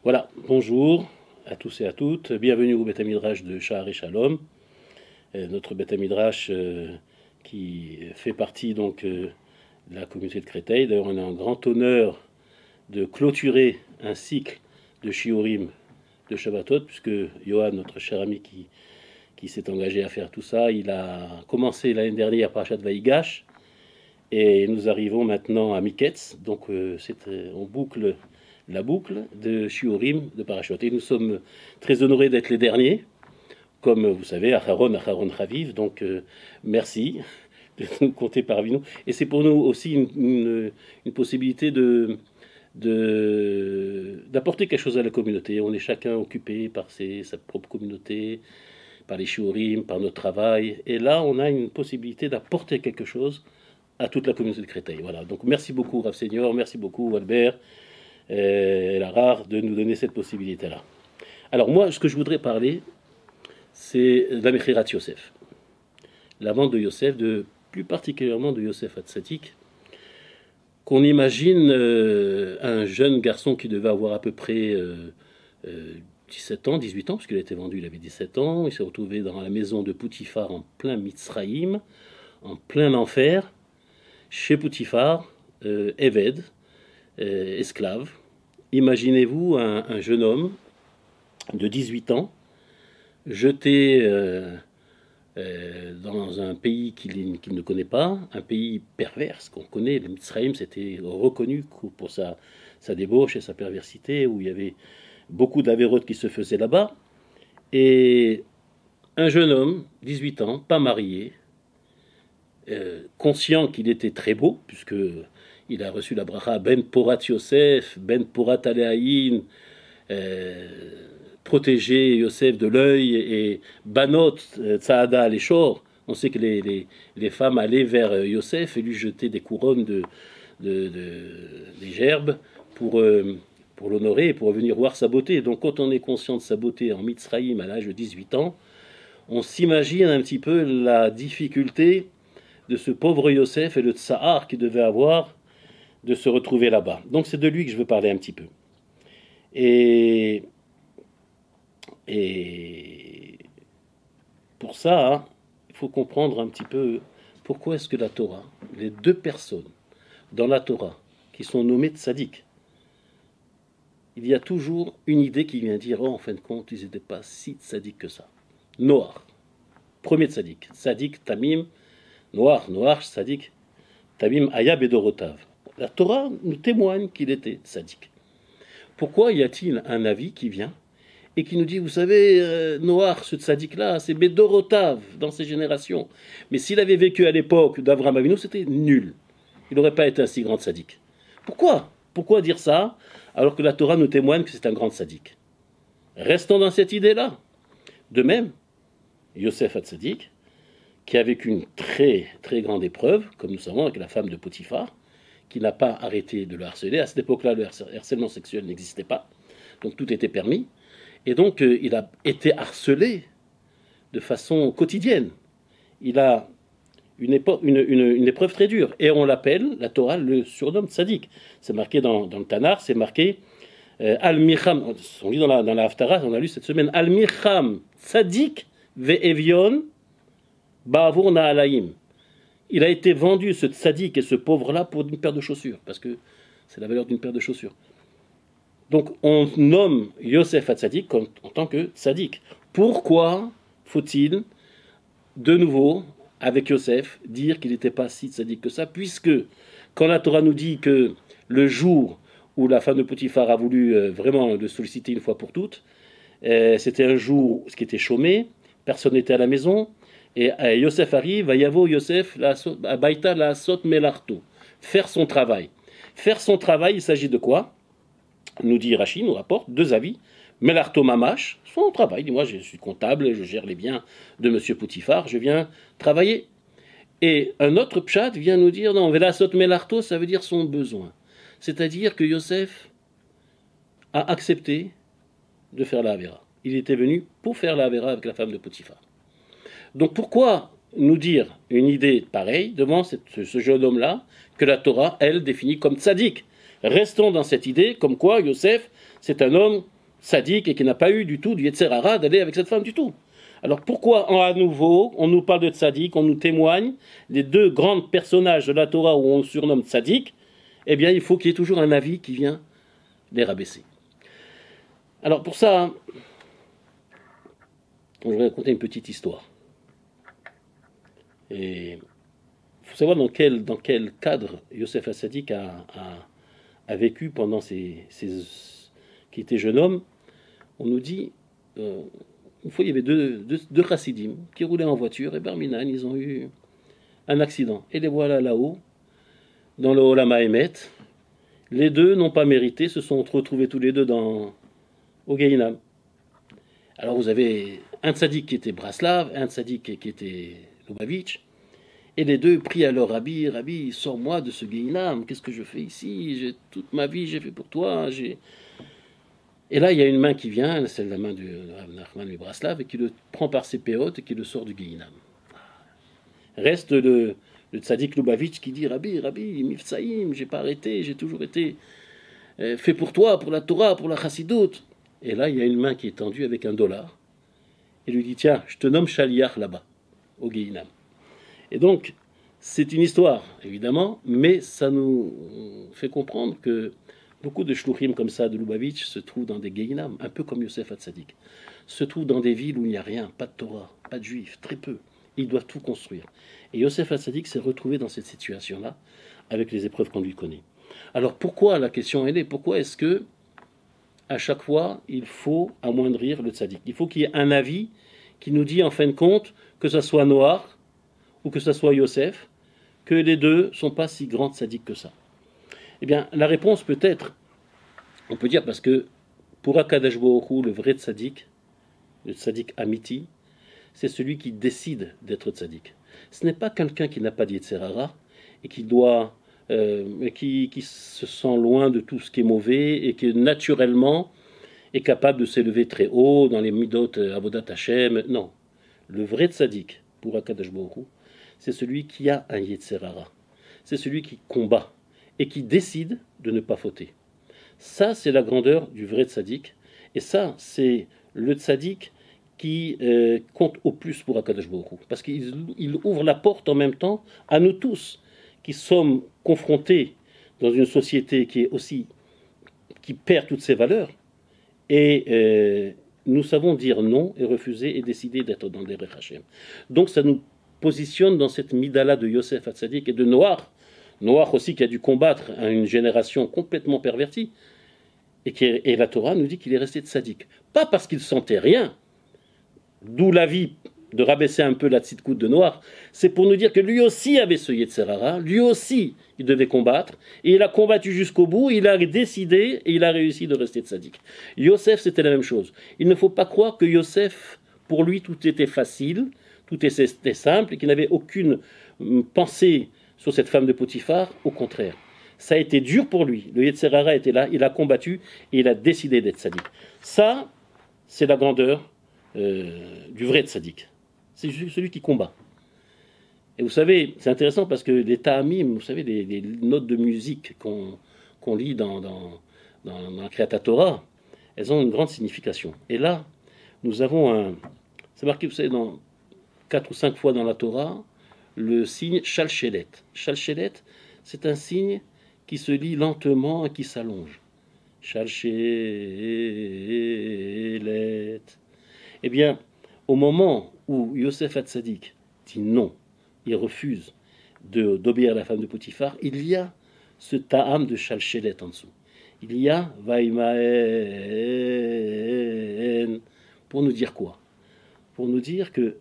Voilà, bonjour à tous et à toutes. Bienvenue au Beth Midrash de Shahar et Shalom. Notre Beth Midrash qui fait partie donc de la communauté de Créteil. D'ailleurs, on a un grand honneur de clôturer un cycle de Shiurim de Shabbatot, puisque Yohan, notre cher ami qui s'est engagé à faire tout ça, il a commencé l'année dernière Parashat Vaïgash, et nous arrivons maintenant à Miketz. Donc on boucle la boucle de Shiurim de Parashot. Et nous sommes très honorés d'être les derniers, comme vous savez, Acharon Chaviv. Donc merci de nous compter parmi nous. Et c'est pour nous aussi une possibilité d'apporter quelque chose à la communauté. On est chacun occupé par sa propre communauté, par les shiurim, par notre travail. Et là, on a une possibilité d'apporter quelque chose à toute la communauté de Créteil. Voilà. Donc merci beaucoup, Rav Senior, merci beaucoup, Albert, la rare de nous donner cette possibilité-là. Alors moi, ce que je voudrais parler, c'est de la Mechirat Yosef. La vente de Yosef, plus particulièrement de Yosef Hatzadik, qu'on imagine un jeune garçon qui devait avoir à peu près 17 ans, 18 ans, parce qu'il a été vendu, il avait 17 ans, il s'est retrouvé dans la maison de Poutifar en plein Mitzraïm, en plein enfer, chez Poutifar, Eved, esclave. Imaginez-vous un jeune homme de 18 ans, jeté dans un pays qu'il ne connaît pas, un pays pervers qu'on connaît. Le Mitzrayim, c'était reconnu pour sa débauche et sa perversité, où il y avait beaucoup d'avérotes qui se faisaient là-bas. Et un jeune homme, 18 ans, pas marié, conscient qu'il était très beau, puisque il a reçu la bracha Ben Porat Yosef, Ben Porat Aleaïn, protéger Yosef de l'œil, et Banot Tsaada Aleshor. On sait que les femmes allaient vers Yosef et lui jetaient des couronnes des gerbes pour l'honorer et pour venir voir sa beauté. Donc quand on est conscient de sa beauté en Mitzraïm à l'âge de 18 ans, on s'imagine un petit peu la difficulté de ce pauvre Yosef et le tsahar qu'il devait avoir de se retrouver là-bas. Donc c'est de lui que je veux parler un petit peu. Et pour ça, hein, il faut comprendre un petit peu pourquoi est-ce que la Torah, les deux personnes dans la Torah qui sont nommées tzaddik, il y a toujours une idée qui vient dire, oh, en fin de compte, ils n'étaient pas si tzaddik que ça. Noach, premier tzaddik, tzaddik, tamim, Noach, tzaddik, tamim, aya bedorotav. La Torah nous témoigne qu'il était tzaddik. Pourquoi y a-t-il un avis qui vient et qui nous dit, vous savez, Noach, ce tzaddik-là, c'est bedorotav dans ses générations. Mais s'il avait vécu à l'époque d'Avraham Avinu, c'était nul. Il n'aurait pas été un si grand tzaddik. Pourquoi ? Pourquoi dire ça alors que la Torah nous témoigne que c'est un grand tzaddik? Restons dans cette idée-là. De même, Yosef Hatzadik, qui a vécu une très très grande épreuve, comme nous savons, avec la femme de Potiphar, qui n'a pas arrêté de le harceler. À cette époque-là, le harcèlement sexuel n'existait pas, donc tout était permis. Et donc, il a été harcelé de façon quotidienne. Il a une épreuve très dure. Et on l'appelle, la Torah le surnomme tzaddik. C'est marqué dans le Tanar, c'est marqué Al-Micham, on lit dans la Haftarah, on a lu cette semaine, Al-Micham tzaddik ve'evion ba'avur na'alaim. Il a été vendu, ce tzaddik et ce pauvre-là, pour une paire de chaussures, parce que c'est la valeur d'une paire de chaussures. Donc on nomme Yosef Hatzadik en tant que tzaddik. Pourquoi faut-il, de nouveau, avec Yosef, dire qu'il n'était pas si tzaddik que ça, puisque quand la Torah nous dit que le jour où la femme de Potiphar a voulu vraiment le solliciter une fois pour toutes, c'était un jour qui était chômé, personne n'était à la maison, et Yosef arrive, Vayavo Yosef, Baïta la sot melarto, faire son travail. Faire son travail, il s'agit de quoi? Nous dit Rashi, nous rapporte deux avis. Melarto Mamash, son travail, dit moi je suis comptable, je gère les biens de monsieur Potiphar, je viens travailler. Et un autre pshat vient nous dire, non, Velasot Melarto, ça veut dire son besoin. C'est-à-dire que Yosef a accepté de faire la Havera. Il était venu pour faire la Havera avec la femme de Potiphar. Donc pourquoi nous dire une idée pareille devant ce jeune homme-là que la Torah, elle, définit comme tzaddik? Restons dans cette idée, comme quoi Yosef, c'est un homme sadique et qui n'a pas eu du tout du Yetzer Hara d'aller avec cette femme du tout. Alors pourquoi, à nouveau, on nous parle de tzaddik, on nous témoigne des deux grands personnages de la Torah où on surnomme tzaddik? Eh bien, il faut qu'il y ait toujours un avis qui vient les rabaisser. Alors pour ça, je vais raconter une petite histoire. Et il faut savoir dans quel cadre Yosef HaTzadik a vécu pendant qui était jeune homme. On nous dit... une fois, il y avait deux chassidim qui roulaient en voiture, et Barminan, ils ont eu un accident. Et les voilà là-haut, dans le Olam HaEmet. Les deux n'ont pas mérité, se sont retrouvés tous les deux au Gehinam. Alors vous avez un tzaddik qui était Braslav, un tzaddik qui était Lubavitch, et les deux prient à leur Rabbi, Rabbi, sors-moi de ce Gehinam, qu'est-ce que je fais ici? Toute ma vie, j'ai fait pour toi, Et là, il y a une main qui vient, c'est la main du Nachman du Braslav, et qui le prend par ses péotes et qui le sort du Gehinam. Reste le tzaddik Lubavitch qui dit, Rabbi, Mifsaïm, j'ai pas arrêté, j'ai toujours été fait pour toi, pour la Torah, pour la Chassidoute. Et là, il y a une main qui est tendue avec $1, et lui dit, tiens, je te nomme Shaliach là-bas, au Gehinam. Et donc, c'est une histoire, évidemment, mais ça nous fait comprendre que beaucoup de shluchim comme ça de Lubavitch se trouvent dans des Gehinam, un peu comme Yosef HaTzadik, se trouvent dans des villes où il n'y a rien, pas de Torah, pas de juifs, très peu. Ils doivent tout construire. Et Yosef HaTzadik s'est retrouvé dans cette situation-là, avec les épreuves qu'on lui connaît. Alors pourquoi, la question elle est, pourquoi est-ce que à chaque fois il faut amoindrir le tzaddik? Il faut qu'il y ait un avis qui nous dit en fin de compte, que ce soit Noach ou que ce soit Yosef, que les deux ne sont pas si grands tzaddik que ça. Eh bien, la réponse peut être, on peut dire parce que pour Akadosh Baruch Hu, le vrai tzaddik, le tzaddik amiti, c'est celui qui décide d'être tzaddik. Ce n'est pas quelqu'un qui n'a pas d'Yetzer Hara et qui doit, qui se sent loin de tout ce qui est mauvais et qui naturellement est capable de s'élever très haut dans les midot avodat Hashem. Non, le vrai tzaddik pour Akadosh Baruch Hu, c'est celui qui a un Yetzer Hara. C'est celui qui combat et qui décide de ne pas fauter. Ça, c'est la grandeur du vrai tzaddik. Et ça, c'est le tzaddik qui compte au plus pour Akadosh Baruch Hu. Parce qu'il ouvre la porte en même temps à nous tous, qui sommes confrontés dans une société qui perd toutes ses valeurs. Et nous savons dire non et refuser et décider d'être dans des Hashem. Donc ça nous positionne dans cette midala de Yosef HaTzadik et de Noach aussi qui a dû combattre une génération complètement pervertie, et la Torah nous dit qu'il est resté tzaddik. Pas parce qu'il sentait rien, d'où l'avis de rabaisser un peu la tzidkout de Noach, c'est pour nous dire que lui aussi avait ce Yetzer Hara, lui aussi il devait combattre, et il a combattu jusqu'au bout, il a décidé, et il a réussi de rester tzaddik. Yosef, c'était la même chose. Il ne faut pas croire que Yosef, pour lui, tout était facile, tout était simple, et qu'il n'avait aucune pensée sur cette femme de Potiphar, au contraire. Ça a été dur pour lui. Le Yetzer Hara était là, il a combattu et il a décidé d'être tzaddik. Ça, c'est la grandeur du vrai tzaddik. C'est celui qui combat. Et vous savez, c'est intéressant parce que les ta'amim, vous savez, les notes de musique qu'on lit dans la Kriyat Torah, elles ont une grande signification. Et là, nous avons c'est marqué, vous savez, 4 ou 5 fois dans la Torah, le signe Shalchelet. Shalchelet, c'est un signe qui se lit lentement et qui s'allonge. Shalchelet. Eh bien, au moment où Yosef HaTzadik dit non, il refuse d'obéir à la femme de Potiphar, il y a ce ta'am de Shalchelet en dessous. Il y a Vaimaen. Pour nous dire quoi? Pour nous dire que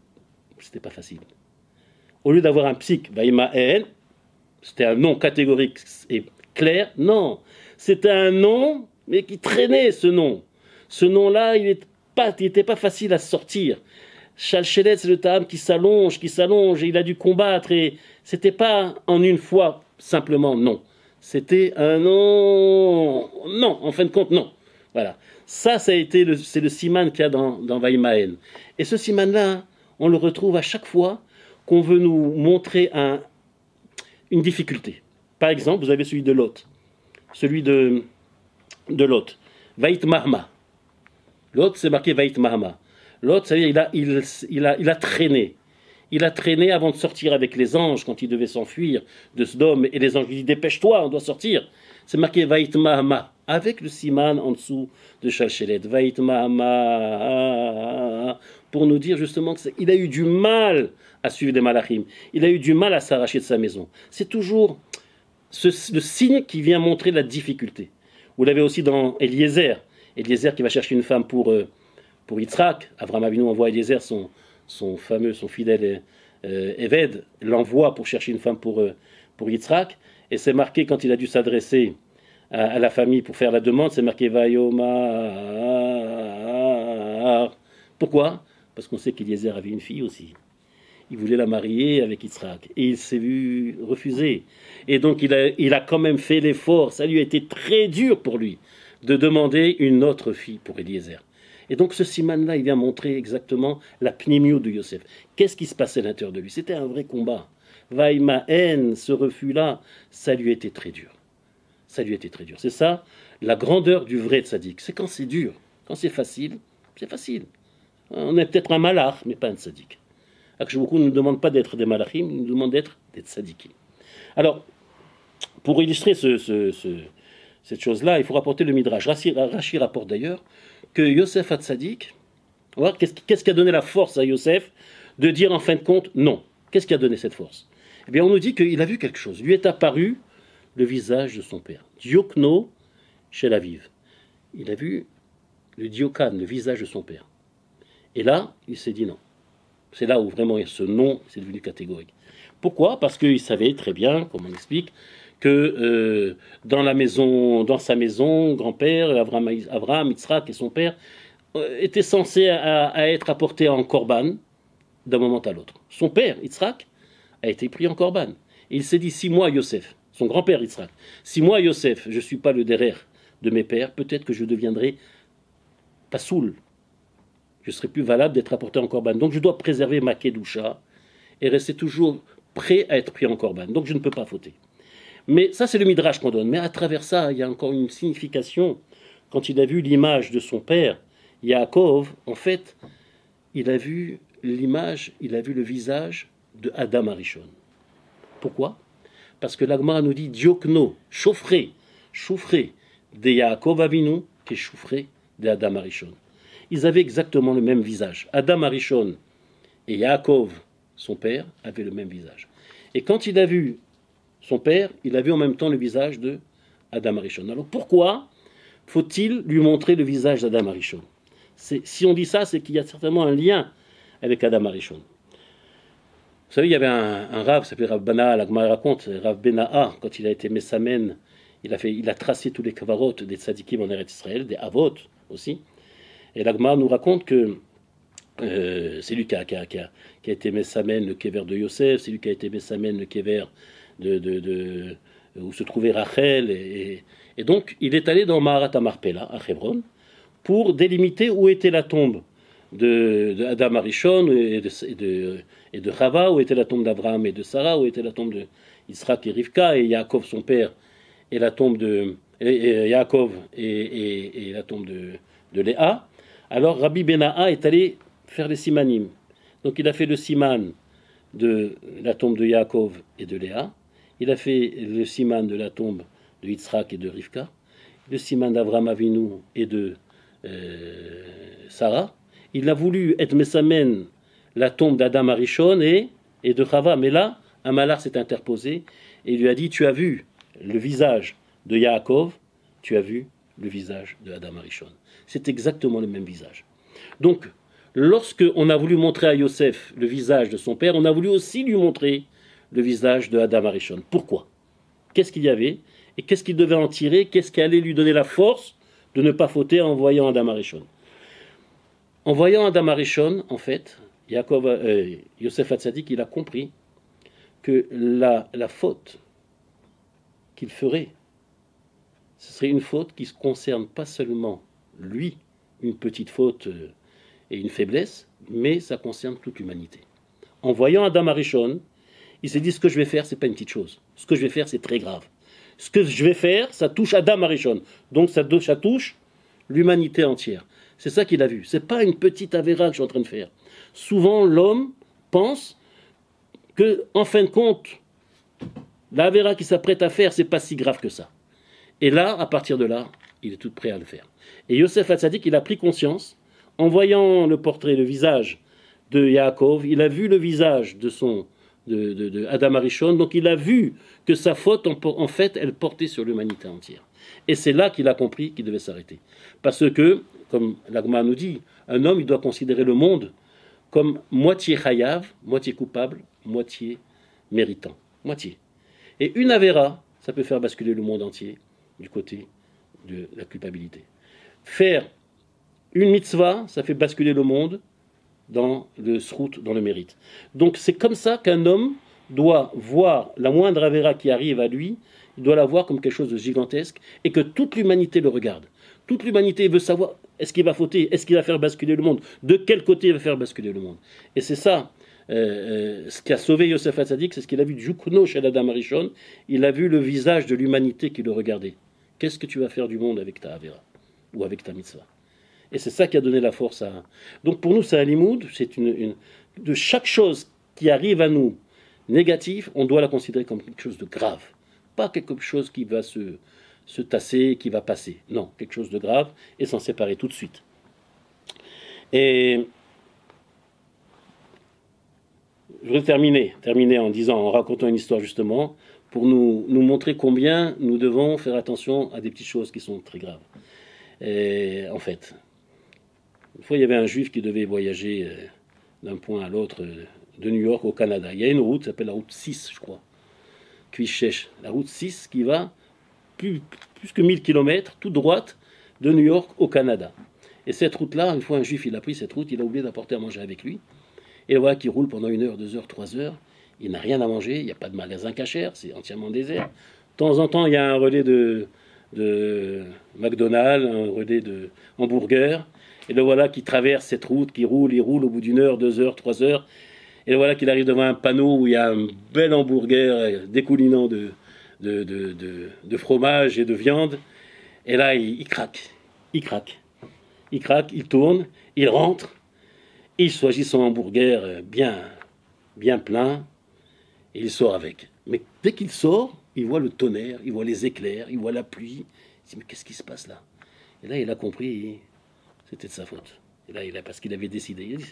c'était pas facile. Au lieu d'avoir un psik, Vaimaen, c'était un non catégorique et clair. Non, c'était un non, mais qui traînait ce nom. Ce nom-là, il n'était pas facile à sortir. Shalchelet, c'est le ta'am qui s'allonge, et il a dû combattre, et c'était pas en une fois simplement non. C'était un non, en fin de compte, non. Voilà. Ça a été c'est le siman qu'il y a dans Vaimaen. Et ce siman-là, on le retrouve à chaque fois qu'on veut nous montrer une difficulté. Par exemple, vous avez celui de Lot. celui de Lot. Vaït Mahma. L'autre, c'est marqué Vaït Mahma. L'autre, c'est-à-dire il a traîné. Il a traîné avant de sortir avec les anges quand il devait s'enfuir de Sodome. Et les anges lui disent dépêche-toi, on doit sortir. C'est marqué Vaït Mahma, avec le siman en dessous de Chalchelet. Vaït Mahma, pour nous dire justement qu'il a eu du mal à suivre des malachim. Il a eu du mal à s'arracher de sa maison. C'est toujours le signe qui vient montrer la difficulté. Vous l'avez aussi dans Eliezer. Eliezer qui va chercher une femme pour Yitzhak. Avraham Avinu envoie Eliezer, son fidèle Eved, l'envoie pour chercher une femme pour Yitzhak. Et c'est marqué, quand il a dû s'adresser à la famille pour faire la demande, c'est marqué Vayomar. Pourquoi? Parce qu'on sait qu'Eliezer avait une fille aussi. Il voulait la marier avec Yitzhak. Et il s'est vu refuser. Et donc il a quand même fait l'effort. Ça lui a été très dur pour lui de demander une autre fille pour Eliezer. Et donc ce siman-là, il vient montrer exactement la pnimiou de Yosef. Qu'est-ce qui se passait à l'intérieur de lui? C'était un vrai combat. Vaïmaen, ce refus-là, ça lui était très dur. Ça lui était très dur. C'est ça, la grandeur du vrai tzaddik. C'est quand c'est dur. Quand c'est facile, c'est facile. On est peut-être un malach, mais pas un tzaddik. Akshoboukou ne nous demande pas d'être des malachim, il nous demande d'être des tzaddikim. Alors, pour illustrer cette chose-là, il faut rapporter le Midrash. Rashi rapporte d'ailleurs que Yosef Hatzadik, qu'est-ce qui a donné la force à Yosef de dire en fin de compte non? Qu'est-ce qui a donné cette force? Eh bien, on nous dit qu'il a vu quelque chose. Lui est apparu le visage de son père. Diokno chez Aviv. Il a vu le Diokan, le visage de son père. Et là, il s'est dit non. C'est là où vraiment ce non, c'est devenu catégorique. Pourquoi? Parce qu'il savait très bien, comme on explique, que dans sa maison, grand-père, Abraham, Yitzhak et son père étaient censés à être apportés en korban d'un moment à l'autre. Son père, Yitzhak, a été pris en korban. Et il s'est dit, si moi, Yosef, son grand-père Yitzhak, si moi, Yosef, je ne suis pas le derrière de mes pères, peut-être que je deviendrai pas soul. Je serai plus valable d'être apporté en korban. Donc je dois préserver ma kedusha et rester toujours prêt à être pris en korban. Donc je ne peux pas fauter. Mais ça, c'est le midrash qu'on donne. Mais à travers ça, il y a encore une signification. Quand il a vu l'image de son père, Yaakov, en fait, il a vu l'image, il a vu le visage de Adam Arishon. Pourquoi? Parce que l'Agmara nous dit Diokno, chaufferé de Yaakov Avinu, qui est chaufferé de Adam Arishon. Ils avaient exactement le même visage. Adam Arishon et Yaakov, son père, avaient le même visage. Et quand il a vu son père, il a vu en même temps le visage de Adam Arishon. Alors pourquoi faut-il lui montrer le visage d'Adam Arishon? Si on dit ça, c'est qu'il y a certainement un lien avec Adam Arishon. Vous savez, il y avait un Rav qui s'appelait Rav Bana, l'Agmara raconte, Rav Bena'a, quand il a été Messamen, il a tracé tous les kavarot des tzadikim en Eretz Israël, des avot aussi. Et l'Agmara nous raconte que c'est lui qui a été Messamen, le kever de Yosef, c'est lui qui a été Messamen, le kever où se trouvait Rachel. Et donc, il est allé dans Maharat Amarpela, à Hebron, pour délimiter où était la tombe de Adam Arishon et de Chava, où était la tombe d'Abraham et de Sarah, où était la tombe de Yitzhak et Rivka, et Yaakov son père, et la tombe de Yaakov et la tombe de Léa. Alors Rabbi Bena'a est allé faire les simanim. Donc il a fait le siman de la tombe de Yaakov et de Léa, il a fait le siman de la tombe de Yitzhak et de Rivka, le siman d'Avraham Avinu et de Sarah. Il a voulu être Messamen, la tombe d'Adam Arishon et de Chava, mais là, un malach s'est interposé et il lui a dit, tu as vu le visage de Yaakov, tu as vu le visage de Adam Arishon. C'est exactement le même visage. Donc, lorsque on a voulu montrer à Yosef le visage de son père, on a voulu aussi lui montrer le visage de Adam Arishon. Pourquoi? Qu'est-ce qu'il y avait? Et qu'est-ce qu'il devait en tirer? Qu'est-ce qui allait lui donner la force de ne pas fauter en voyant Adam Arishon? En voyant Adam Arishon, en fait, Yosef Hatzadik, il a compris que la faute qu'il ferait, ce serait une faute qui ne concerne pas seulement lui, une petite faute et une faiblesse, mais ça concerne toute l'humanité. En voyant Adam Arishon, il s'est dit, ce que je vais faire, ce n'est pas une petite chose. Ce que je vais faire, c'est très grave. ce que je vais faire, ça touche Adam Arishon. Donc ça touche l'humanité entière. C'est ça qu'il a vu. C'est pas une petite avéra que je suis en train de faire. Souvent, l'homme pense que, en fin de compte, l'avéra qu'il s'apprête à faire, c'est pas si grave que ça. Et là, à partir de là, il est tout prêt à le faire. Et Yosef Hatzadik, il a pris conscience, en voyant le portrait, le visage de Yaakov, il a vu le visage de Adam Arishon, donc il a vu que sa faute, en fait, elle portait sur l'humanité entière. Et c'est là qu'il a compris qu'il devait s'arrêter. Parce que, comme l'Agma nous dit, un homme, il doit considérer le monde comme moitié chayav, moitié coupable, moitié méritant. Moitié. Et une avéra, ça peut faire basculer le monde entier du côté de la culpabilité. Faire une mitzvah, ça fait basculer le monde dans le srout, dans le mérite. Donc c'est comme ça qu'un homme doit voir la moindre avéra qui arrive à lui, il doit la voir comme quelque chose de gigantesque, et que toute l'humanité le regarde. Toute l'humanité veut savoir, est-ce qu'il va fauter, est-ce qu'il va faire basculer le monde, de quel côté il va faire basculer le monde. Et c'est ça, ce qui a sauvé Yosef Hatzadik, c'est ce qu'il a vu du Jukno chez Adam Arishon, il a vu le visage de l'humanité qui le regardait. Qu'est-ce que tu vas faire du monde avec ta avéra, ou avec ta mitzvah? Et c'est ça qui a donné la force à... Donc pour nous, c'est un limoud, c'est de chaque chose qui arrive à nous négative, on doit la considérer comme quelque chose de grave. Pas quelque chose qui va se tasser, qui va passer. Non, quelque chose de grave et s'en séparer tout de suite. Et je voudrais terminer en racontant une histoire justement, pour nous montrer combien nous devons faire attention à des petites choses qui sont très graves. Et en fait, une fois il y avait un juif qui devait voyager d'un point à l'autre de New York au Canada. Il y a une route, ça s'appelle la route 6, je crois. Kvichesh, la route 6 qui va plus que 1000 km, toute droite, de New York au Canada. Et cette route-là, une fois un juif il a pris cette route, il a oublié d'apporter à manger avec lui. Et voilà qu'il roule pendant 1 heure, 2 heures, 3 heures. Il n'a rien à manger, il n'y a pas de magasin cachère, c'est entièrement désert. De temps en temps, il y a un relais de McDonald's, un relais de hamburger. Et le voilà qui traverse cette route, qui roule, il roule au bout d'1 heure, 2 heures, 3 heures. Et le voilà qu'il arrive devant un panneau où il y a un bel hamburger découlinant de fromage et de viande. Et là, il craque. Il craque. Il craque, il tourne, il rentre. Il choisit son hamburger bien plein. Et il sort avec. Mais dès qu'il sort, il voit le tonnerre, il voit les éclairs, il voit la pluie. Il se dit, mais qu'est-ce qui se passe là? Et là, il a compris, c'était de sa faute. Et là, parce qu'il avait décidé, il a dit,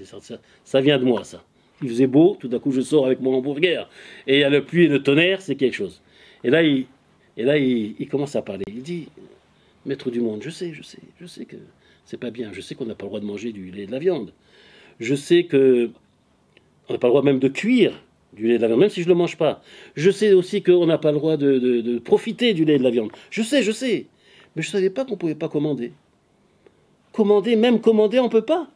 ça vient de moi, ça. Il faisait beau, tout d'un coup, je sors avec mon hamburger. Et il y a la pluie et le tonnerre, c'est quelque chose. Et là, il commence à parler. Il dit, maître du monde, je sais que c'est pas bien. Je sais qu'on n'a pas le droit de manger du lait et de la viande. Je sais que on n'a pas le droit même de cuire du lait et de la viande, même si je ne le mange pas. Je sais aussi qu'on n'a pas le droit de profiter du lait et de la viande. Je sais. Mais je ne savais pas qu'on ne pouvait pas commander. Même commander, on ne peut pas.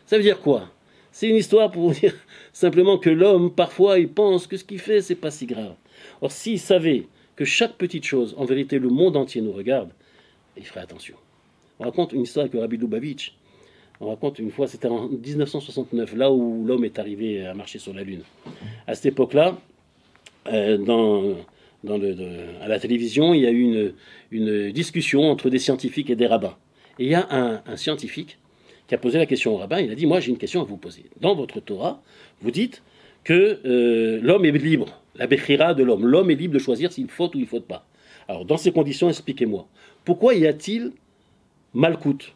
Ça veut dire quoi? C'est une histoire pour vous dire simplement que l'homme, parfois, il pense que ce qu'il fait, c'est pas si grave. Or, s'il savait que chaque petite chose, en vérité, le monde entier nous regarde, il ferait attention. On raconte une histoire avec Rabbi Lubavitch. On raconte une fois, c'était en 1969, là où l'homme est arrivé à marcher sur la Lune. À cette époque-là, à la télévision, il y a eu une discussion entre des scientifiques et des rabbins. Et il y a un scientifique qui a posé la question au rabbin. Il a dit, moi j'ai une question à vous poser. Dans votre Torah, vous dites que l'homme est libre, la bechira de l'homme. L'homme est libre de choisir s'il faute ou il ne faute pas. Alors dans ces conditions, expliquez-moi. Pourquoi y a-t-il malkout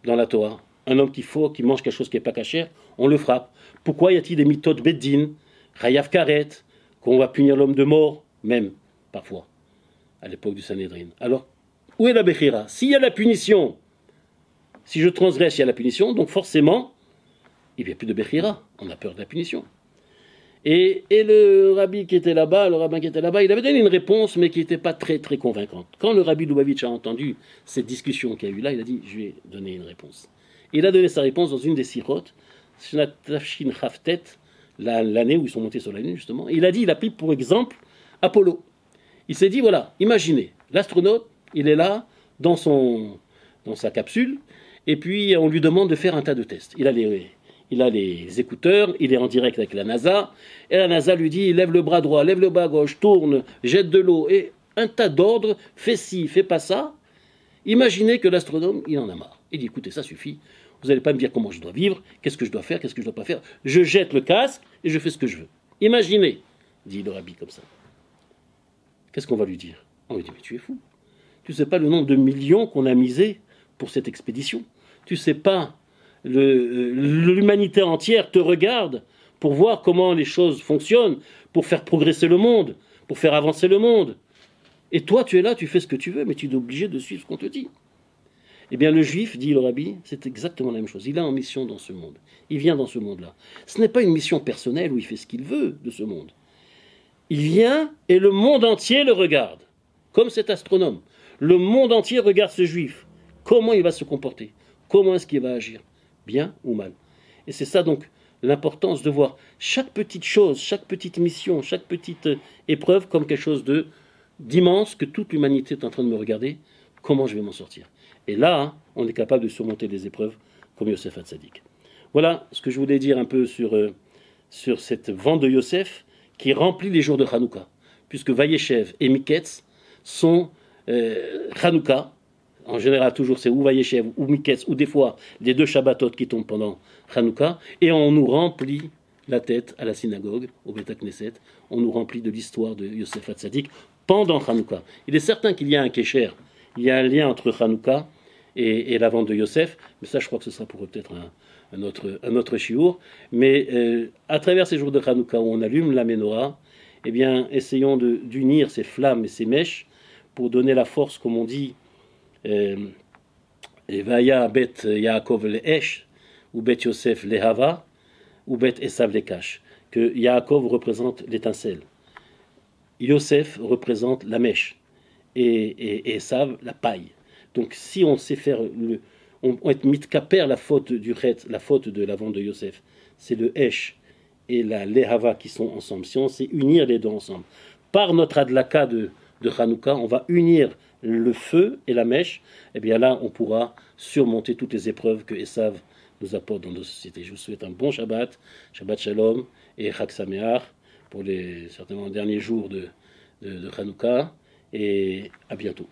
dans la Torah? Un homme qui mange quelque chose qui n'est pas cachère, on le frappe. Pourquoi y a-t-il des méthodes beddin, chayav karet, qu'on va punir l'homme de mort, même, parfois, à l'époque du Sanhédrin? Alors, où est la bechira? S'il y a la punition, si je transgresse, il y a la punition, donc forcément, il n'y a plus de bechira. On a peur de la punition. Et le rabbin qui était là-bas, il avait donné une réponse, mais qui n'était pas très, très convaincante. Quand le rabbi Lubavitch a entendu cette discussion qu'il y a eu là, il a dit, je vais donner une réponse. Il a donné sa réponse dans une des sirotes, Tafshin Haftet, l'année où ils sont montés sur la Lune, justement. Et il a pris pour exemple Apollo. Il s'est dit, voilà, imaginez, l'astronaute, il est là, dans sa capsule, et puis on lui demande de faire un tas de tests. Il a les écouteurs, il est en direct avec la NASA, et la NASA lui dit, lève le bras droit, lève le bras gauche, tourne, jette de l'eau, et un tas d'ordres, fais ci, fais pas ça. Imaginez que l'astronome, il en a marre. Il dit, écoutez, ça suffit, vous n'allez pas me dire comment je dois vivre, qu'est-ce que je dois faire, qu'est-ce que je ne dois pas faire. Je jette le casque et je fais ce que je veux. Imaginez, dit le rabbi comme ça. Qu'est-ce qu'on va lui dire? On lui dit, mais tu es fou. Tu ne sais pas le nombre de millions qu'on a misé pour cette expédition. Tu ne sais pas, l'humanité entière te regarde pour voir comment les choses fonctionnent, pour faire progresser le monde, pour faire avancer le monde. Et toi, tu es là, tu fais ce que tu veux, mais tu es obligé de suivre ce qu'on te dit. Eh bien, le juif, dit le rabbi, c'est exactement la même chose. Il est en mission dans ce monde. Il vient dans ce monde-là. Ce n'est pas une mission personnelle où il fait ce qu'il veut de ce monde. Il vient et le monde entier le regarde, comme cet astronome. Le monde entier regarde ce juif. Comment il va se comporter? Comment est-ce qu'il va agir? Bien ou mal? Et c'est ça donc l'importance de voir chaque petite chose, chaque petite mission, chaque petite épreuve comme quelque chose d'immense que toute l'humanité est en train de me regarder. Comment je vais m'en sortir? Et là, on est capable de surmonter des épreuves comme Yosef Hatzadik. Voilà ce que je voulais dire un peu sur cette vente de Yosef qui remplit les jours de Hanouka, puisque Vayeshev et Miketz sont Hanouka. En général, toujours c'est ou Vayeshev ou Miketz, ou des fois les deux Shabbatot qui tombent pendant Hanouka, et on nous remplit la tête à la synagogue, au Beth Knesset, on nous remplit de l'histoire de Yosef Hatzadik pendant Hanouka. Il est certain qu'il y a un kécher, il y a un lien entre Hanouka et la vente de Yosef, mais ça je crois que ce sera pour peut-être un autre chiour. Mais à travers ces jours de Hanouka où on allume la menorah, eh bien essayons d'unir ces flammes et ces mèches pour donner la force, comme on dit, Vaya bet Yaakov le'esh, ou bet Yosef lehava, ou bet Esav lekash, que Yaakov représente l'étincelle, Yosef représente la mèche, et Esav la paille. Donc si on sait faire on est mitkaper la faute du chet, la faute de la vente de Yosef, c'est le esh et la lehava qui sont ensemble. Si on sait unir les deux ensemble, par notre adlaka de Hanouka, on va unir le feu et la mèche, et bien là on pourra surmonter toutes les épreuves que Esav nous apporte dans nos sociétés. Je vous souhaite un bon Shabbat, Shabbat Shalom et Chag Sameach pour certainement les derniers jours de Hanouka, et à bientôt.